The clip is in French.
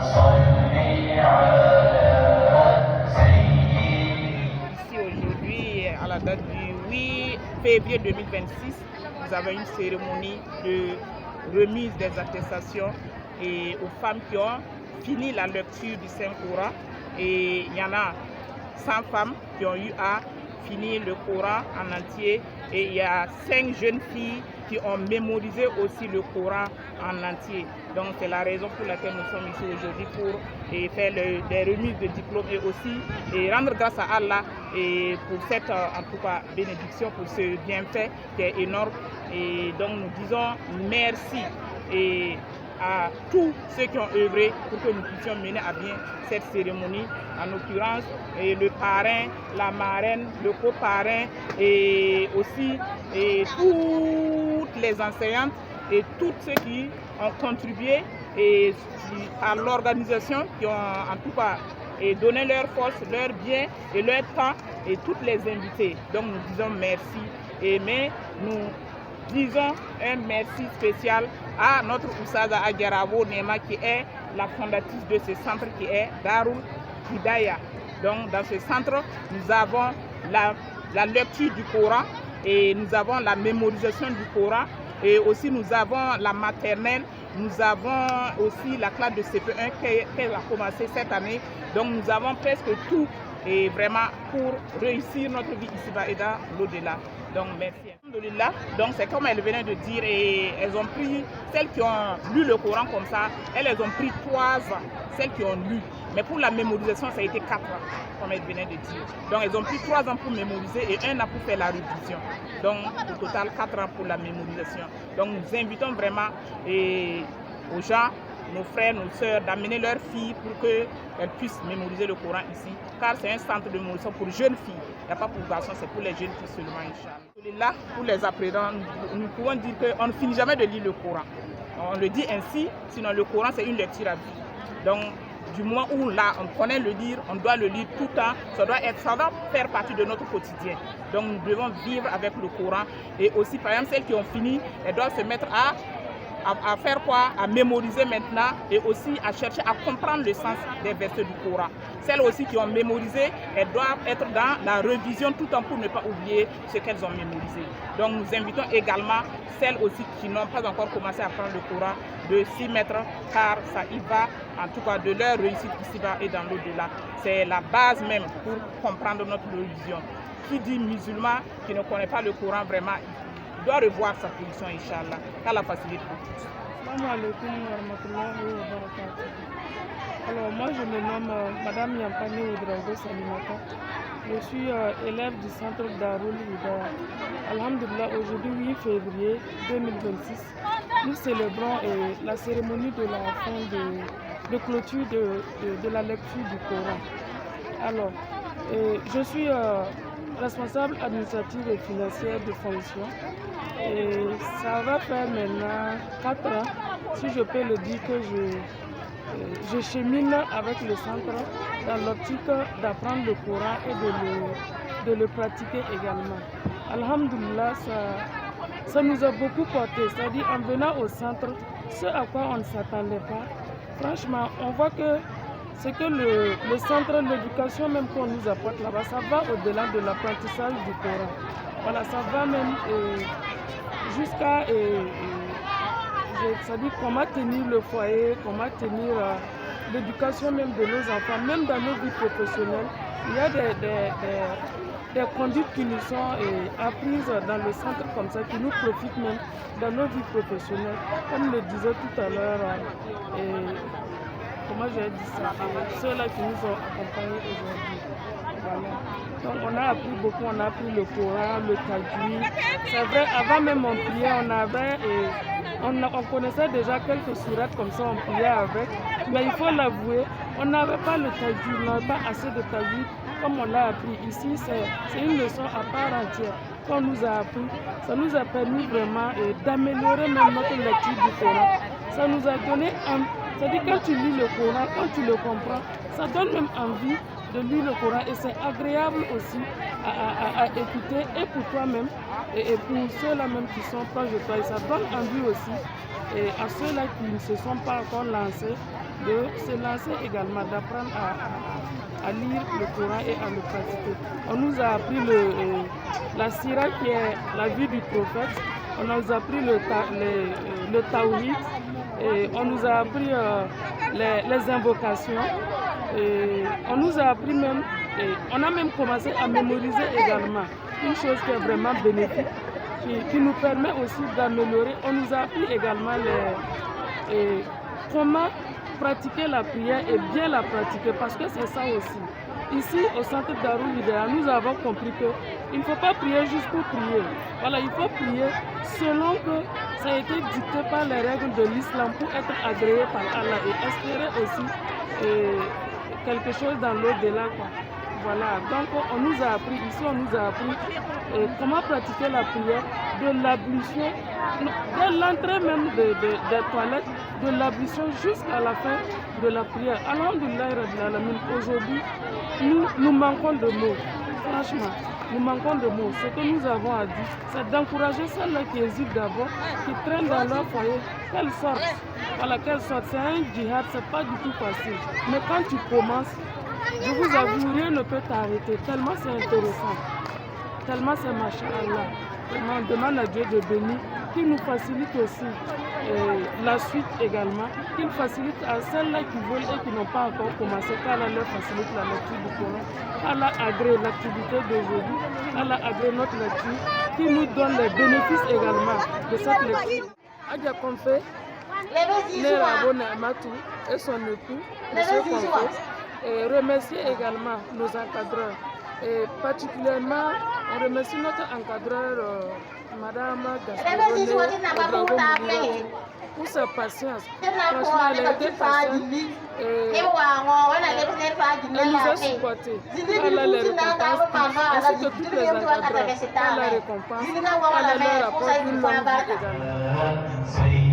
Ici aujourd'hui, à la date du 8 février 2026, nous avons une cérémonie de remise des attestations et aux femmes qui ont fini la lecture du Saint-Coran. Et il y en a 100 femmes qui ont eu à finir le Coran en entier. Et il y a 5 jeunes filles qui ont mémorisé aussi le Coran en entier. Donc c'est la raison pour laquelle nous sommes ici aujourd'hui pour faire des remises de diplômes et aussi rendre grâce à Allah et pour cette en tout cas bénédiction, pour ce bienfait qui est énorme. Et donc nous disons merci à tous ceux qui ont œuvré pour que nous puissions mener à bien cette cérémonie, en l'occurrence le parrain, la marraine, le coparrain et aussi toutes les enseignantes et tous ceux qui ont contribué à l'organisation, qui ont en tout cas donné leur force, leur bien et leur temps, et toutes les invités. Donc nous disons merci, mais nous disons un merci spécial à notre Oussaza Agarabo Nema, qui est la fondatrice de ce centre qui est Darul Hidaya. Donc dans ce centre, nous avons la lecture du Coran et nous avons la mémorisation du Coran et aussi nous avons la maternelle, nous avons aussi la classe de CP1 qu'elle a commencé cette année. Donc nous avons presque tout et vraiment pour réussir notre vie ici-bas et dans l'au-delà. Donc merci. Donc c'est comme elle venait de dire, et elles ont pris, celles qui ont lu le Coran comme ça, elles ont pris 3 ans, celles qui ont lu. Mais pour la mémorisation, ça a été 4 ans, comme elle venait de dire. Donc elles ont pris 3 ans pour mémoriser et 1 an pour faire la révision. Donc au total 4 ans pour la mémorisation. Donc nous invitons vraiment aux gens, nos frères, nos sœurs, d'amener leurs filles pour qu'elles puissent mémoriser le Coran ici. Car c'est un centre de mémorisation pour jeunes filles. Il n'y a pas pour garçons, c'est pour les jeunes filles seulement, Inch'Allah. Là, pour les apprenants, nous pouvons dire qu'on ne finit jamais de lire le Coran. On le dit ainsi, sinon le Coran c'est une lecture à vie. Donc du moment où là on connaît le lire, on doit le lire tout le temps, ça doit faire partie de notre quotidien. Donc nous devons vivre avec le Coran. Et aussi par exemple celles qui ont fini, elles doivent se mettre à faire quoi? À mémoriser maintenant et aussi à chercher à comprendre le sens des versets du Coran. Celles aussi qui ont mémorisé, elles doivent être dans la révision tout le temps pour ne pas oublier ce qu'elles ont mémorisé. Donc nous invitons également celles aussi qui n'ont pas encore commencé à apprendre le Coran de s'y mettre, car ça y va en tout cas de leur réussite ici-bas et dans l'au-delà. C'est la base même pour comprendre notre religion. Qui dit musulman, qui ne connaît pas le Coran vraiment, doit revoir sa position, Inch'Allah, car la facilite pour tous. Alors moi je me nomme Madame Yampane Oudraogo Salimata. Je suis élève du centre Darul Hidaya. Alhamdulillah, aujourd'hui 8 février 2026, nous célébrons la cérémonie de la fin de clôture de la lecture du Coran. Alors, je suis responsable administrative et financière de fonction. Et ça va faire maintenant 4 ans, si je peux le dire, que je chemine avec le centre dans l'optique d'apprendre le Coran et de le pratiquer également. Alhamdulillah, ça nous a beaucoup porté. C'est-à-dire en venant au centre, ce à quoi on ne s'attendait pas, franchement, on voit que c'est que le centre, l'éducation même qu'on nous apporte là-bas, ça va au-delà de l'apprentissage du Coran. Voilà, ça va même jusqu'à c'est-à-dire comment tenir le foyer, comment tenir l'éducation même de nos enfants, même dans nos vies professionnelles. Il y a des conduites qui nous sont apprises dans le centre comme ça, qui nous profitent même dans nos vies professionnelles. Comme le disait tout à l'heure, comment j'ai dit ça, ceux-là qui nous ont accompagnés aujourd'hui. Voilà. Donc on a appris beaucoup, on a appris le Coran, le tajwid. C'est vrai, avant même on priait, on connaissait déjà quelques sourates comme ça, on priait avec. Mais il faut l'avouer, on n'avait pas le tajwid, on n'avait pas assez de tajwid comme on l'a appris. Ici, c'est une leçon à part entière qu'on nous a appris. Ça nous a permis vraiment d'améliorer même notre lecture du Coran. Ça nous a donné c'est-à-dire quand tu lis le Coran, quand tu le comprends, ça donne même envie de lire le Coran et c'est agréable aussi à écouter et pour toi-même et pour ceux-là même qui sont proches de toi. Et ça donne envie aussi et à ceux-là qui ne se sont pas encore lancés, de se lancer également, d'apprendre à lire le Coran et à le pratiquer. On nous a appris la sira qui est la vie du prophète, on nous a appris le tawhid, et on nous a appris les invocations, et on nous a appris même, et on a même commencé à mémoriser également, une chose qui est vraiment bénéfique, qui nous permet aussi d'améliorer. On nous a appris également comment pratiquer la prière et bien la pratiquer, parce que c'est ça aussi. Ici, au centre Darul Hidayah, nous avons compris qu'il ne faut pas prier juste pour prier. Voilà, il faut prier selon que ça a été dicté par les règles de l'islam pour être agréé par Allah et espérer aussi quelque chose dans l'au-delà. Voilà, donc on nous a appris, ici on nous a appris comment pratiquer la prière, de l'ablution, dès l'entrée même des toilettes, de l'ablution jusqu'à la fin de la prière. Alhamdulillah Rabbil Alamin, aujourd'hui, nous manquons de mots, franchement, nous manquons de mots. Ce que nous avons à dire, c'est d'encourager celles-là qui hésitent d'abord, qui traînent dans leur foyer, qu'elles sortent. Voilà, qu'elles sortent. C'est un djihad, c'est pas du tout facile. Mais quand tu commences, je vous avoue, rien ne peut t'arrêter, tellement c'est intéressant, tellement c'est masha'Allah. On demande à Dieu de bénir, qu'il nous facilite aussi la suite également, qu'il facilite à celles-là qui veulent et qui n'ont pas encore commencé, qu'Allah leur facilite la lecture du Coran, Allah agrée l'activité d'aujourd'hui, Allah agrée notre lecture, qui nous donne les bénéfices également de cette lecture. Adja Konfé, Nera Bonamatou et son époux, M. Konfé, et remercier également nos encadreurs. Et particulièrement, on remercie notre encadreur, Madame Gaston, pour sa patience. Franchement, elle a été patiente et elle nous a supportés. Allah les récompense, ainsi que tous les encadreurs. Allah les récompense, Allah leur apporte une longue vie également.